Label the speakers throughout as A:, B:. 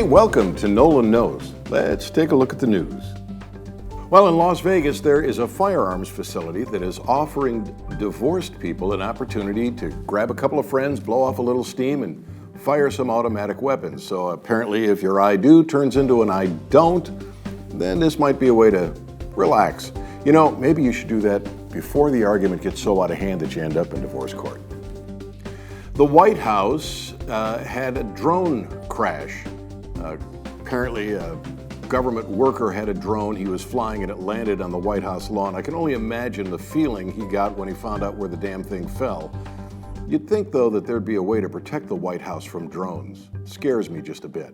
A: welcome to Nolan Knows. Let's take a look at the news. Well, in Las Vegas, there is a firearms facility that is offering divorced people an opportunity to grab a couple of friends, blow off a little steam, and fire some automatic weapons. So apparently, if your I do turns into an I don't, then this might be a way to relax. You know, maybe you should do that before the argument gets so out of hand that you end up in divorce court. The White House had a drone crash. Apparently, a government worker had a drone. He was flying and it landed on the White House lawn. I can only imagine the feeling he got when he found out where the damn thing fell. You'd think, though, that there'd be a way to protect the White House from drones. Scares me just a bit.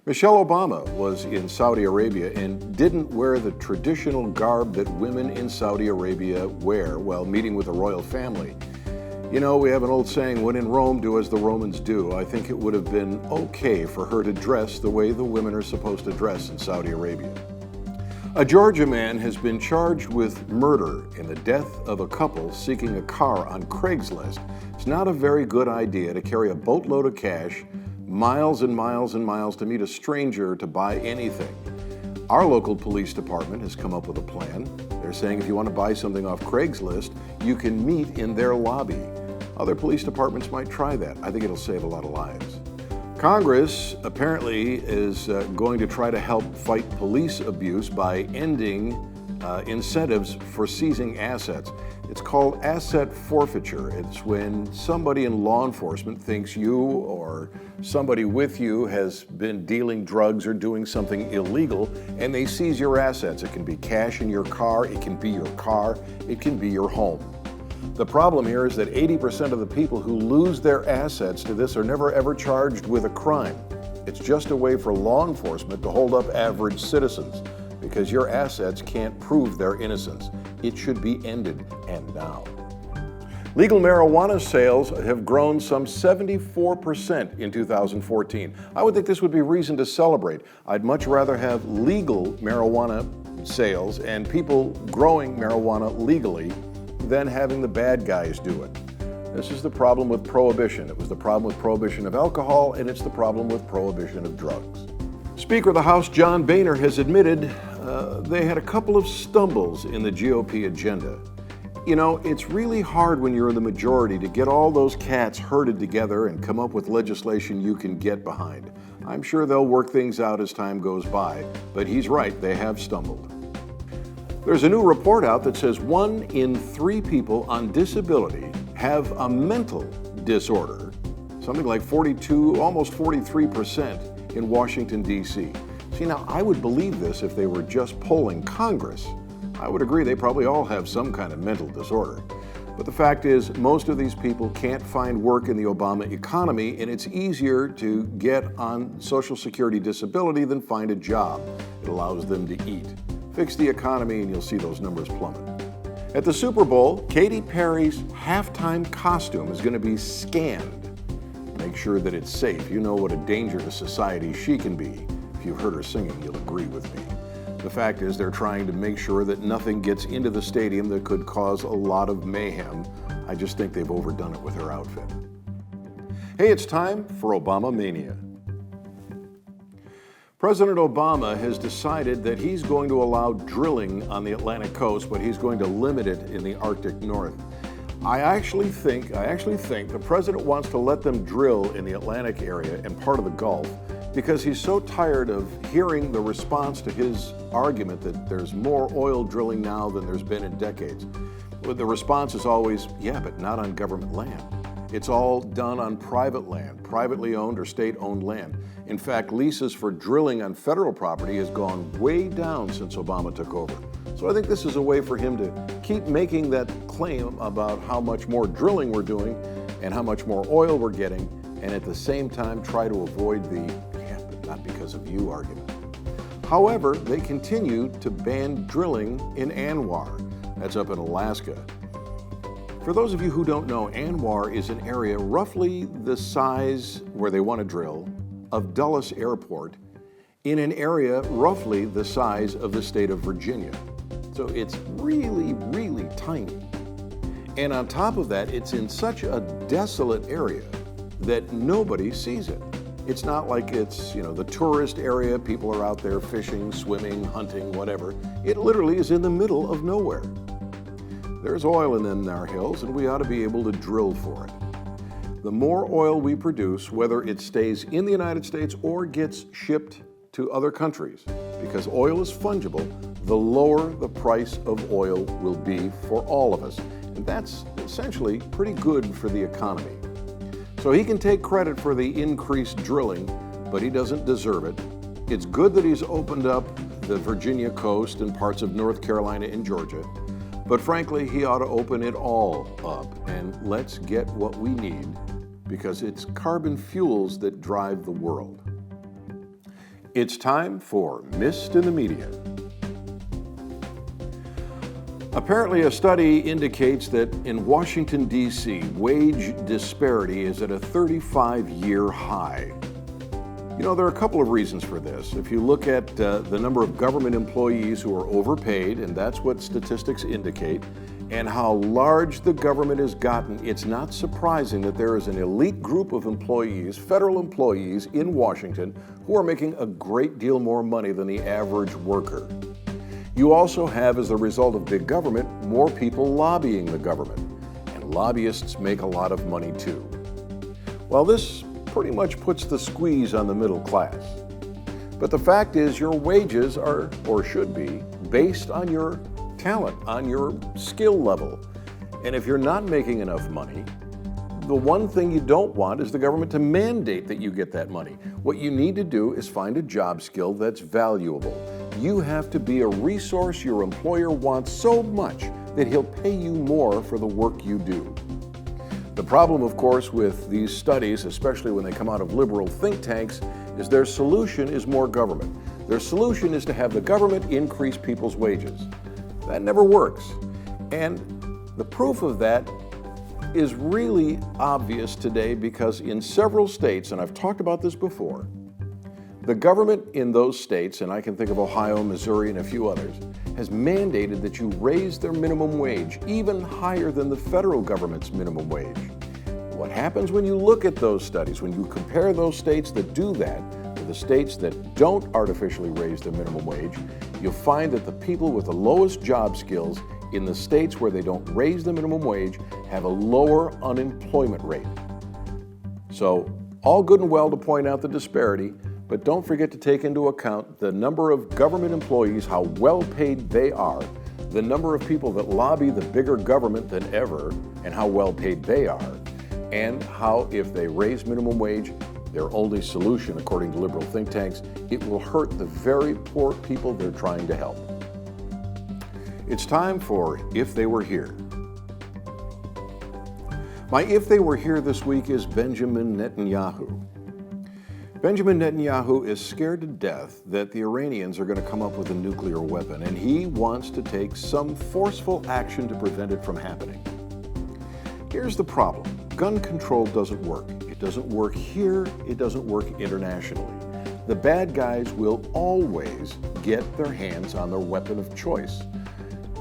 A: Michelle Obama was in Saudi Arabia and didn't wear the traditional garb that women in Saudi Arabia wear while meeting with the royal family. You know, we have an old saying, when in Rome, do as the Romans do. I think it would have been okay for her to dress the way the women are supposed to dress in Saudi Arabia. A Georgia man has been charged with murder in the death of a couple seeking a car on Craigslist. It's not a very good idea to carry a boatload of cash miles and miles and miles to meet a stranger to buy anything. Our local police department has come up with a plan. They're saying if you want to buy something off Craigslist, you can meet in their lobby. Other police departments might try that. I think it'll save a lot of lives. Congress apparently is going to try to help fight police abuse by ending incentives for seizing assets. It's called asset forfeiture. It's when somebody in law enforcement thinks you or somebody with you has been dealing drugs or doing something illegal and they seize your assets. It can be cash in your car, it can be your car, it can be your home. The problem here is that 80% of the people who lose their assets to this are never ever charged with a crime. It's just a way for law enforcement to hold up average citizens because your assets can't prove their innocence. It should be ended, and now. Legal marijuana sales have grown some 74% in 2014. I would think this would be reason to celebrate. I'd much rather have legal marijuana sales and people growing marijuana legally than having the bad guys do it. This is the problem with prohibition. It was the problem with prohibition of alcohol, and it's the problem with prohibition of drugs. Speaker of the House John Boehner has admitted they had a couple of stumbles in the GOP agenda. You know, it's really hard when you're in the majority to get all those cats herded together and come up with legislation you can get behind. I'm sure they'll work things out as time goes by, but he's right, they have stumbled. There's a new report out that says 1 in 3 people on disability have a mental disorder, something like 42, almost 43% in Washington, D.C. See, now, I would believe this if they were just polling Congress. I would agree they probably all have some kind of mental disorder. But the fact is, most of these people can't find work in the Obama economy, and it's easier to get on Social Security disability than find a job. It allows them to eat. Fix the economy and you'll see those numbers plummet. At the Super Bowl, Katy Perry's halftime costume is going to be scanned. Make sure that it's safe. You know what a danger to society she can be. If you've heard her singing, you'll agree with me. The fact is they're trying to make sure that nothing gets into the stadium that could cause a lot of mayhem. I just think they've overdone it with her outfit. Hey, it's time for Obama Mania. President Obama has decided that he's going to allow drilling on the Atlantic coast, but he's going to limit it in the Arctic North. I actually think the president wants to let them drill in the Atlantic area and part of the Gulf because he's so tired of hearing the response to his argument that there's more oil drilling now than there's been in decades. The response is always, yeah, but not on government land. It's all done on private land, privately owned or state-owned land. In fact, leases for drilling on federal property has gone way down since Obama took over. So I think this is a way for him to keep making that claim about how much more drilling we're doing and how much more oil we're getting, and at the same time try to avoid the, yeah, but not because of you argument. However, they continue to ban drilling in Anwar. That's up in Alaska. For those of you who don't know, Anwar is an area roughly the size, where they want to drill, of Dulles Airport, in an area roughly the size of the state of Virginia. So it's really, really tiny. And on top of that, it's in such a desolate area that nobody sees it. It's not like it's, the tourist area. People are out there fishing, swimming, hunting, whatever. It literally is in the middle of nowhere. There's oil in them our hills, and we ought to be able to drill for it. The more oil we produce, whether it stays in the United States or gets shipped to other countries, because oil is fungible, the lower the price of oil will be for all of us. And that's essentially pretty good for the economy. So he can take credit for the increased drilling, but he doesn't deserve it. It's good that he's opened up the Virginia coast and parts of North Carolina and Georgia, but frankly, he ought to open it all up, and let's get what we need, because it's carbon fuels that drive the world. It's time for Missed in the Media. Apparently, a study indicates that in Washington, D.C., wage disparity is at a 35-year high. There are a couple of reasons for this. If you look at the number of government employees who are overpaid, and that's what statistics indicate, and how large the government has gotten, it's not surprising that there is an elite group of employees, federal employees in Washington, who are making a great deal more money than the average worker. You also have, as a result of big government, more people lobbying the government, and lobbyists make a lot of money too. Well, this pretty much puts the squeeze on the middle class. But the fact is, your wages are, or should be, based on your talent, on your skill level. And if you're not making enough money, the one thing you don't want is the government to mandate that you get that money. What you need to do is find a job skill that's valuable. You have to be a resource your employer wants so much that he'll pay you more for the work you do. The problem, of course, with these studies, especially when they come out of liberal think tanks, is their solution is more government. Their solution is to have the government increase people's wages. That never works. And the proof of that is really obvious today, because in several states, and I've talked about this before, the government in those states, and I can think of Ohio, Missouri, and a few others, has mandated that you raise their minimum wage even higher than the federal government's minimum wage. What happens when you look at those studies, when you compare those states that do that to the states that don't artificially raise their minimum wage, you'll find that the people with the lowest job skills in the states where they don't raise the minimum wage have a lower unemployment rate. So, all good and well to point out the disparity, but don't forget to take into account the number of government employees, how well paid they are, the number of people that lobby the bigger government than ever, and how well paid they are, and how if they raise minimum wage, their only solution, according to liberal think tanks, it will hurt the very poor people they're trying to help. It's time for If They Were Here. My If They Were Here this week is Benjamin Netanyahu. Benjamin Netanyahu is scared to death that the Iranians are going to come up with a nuclear weapon, and he wants to take some forceful action to prevent it from happening. Here's the problem. Gun control doesn't work. It doesn't work here. It doesn't work internationally. The bad guys will always get their hands on their weapon of choice.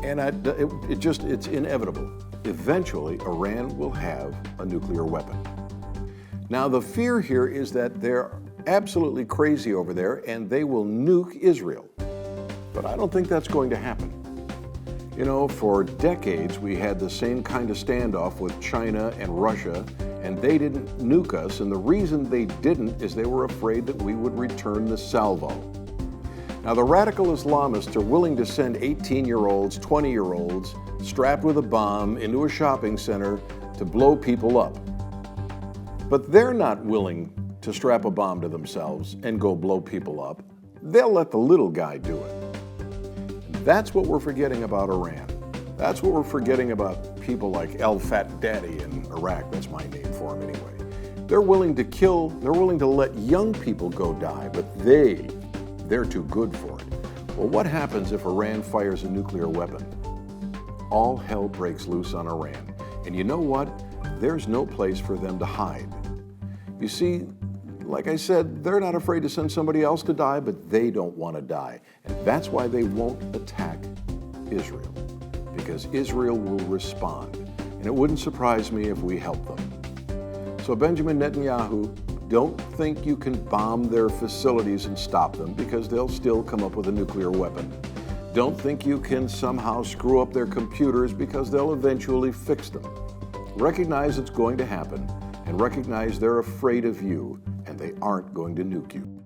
A: And it's inevitable. Eventually, Iran will have a nuclear weapon. Now, the fear here is that they're absolutely crazy over there and they will nuke Israel. But I don't think that's going to happen. For decades, we had the same kind of standoff with China and Russia, and they didn't nuke us, and the reason they didn't is they were afraid that we would return the salvo. Now, the radical Islamists are willing to send 18-year-olds, 20-year-olds strapped with a bomb into a shopping center to blow people up. But they're not willing to strap a bomb to themselves and go blow people up. They'll let the little guy do it. And that's what we're forgetting about Iran. That's what we're forgetting about people like El Fat Daddy in Iraq. That's my name for him anyway. They're willing to kill, they're willing to let young people go die, but they're too good for it. Well, what happens if Iran fires a nuclear weapon? All hell breaks loose on Iran. And you know what? There's no place for them to hide. You see, like I said, they're not afraid to send somebody else to die, but they don't want to die. And that's why they won't attack Israel, because Israel will respond. And it wouldn't surprise me if we help them. So Benjamin Netanyahu, Don't think you can bomb their facilities and stop them, because they'll still come up with a nuclear weapon. Don't think you can somehow screw up their computers, because they'll eventually fix them. Recognize it's going to happen, and recognize they're afraid of you, and they aren't going to nuke you.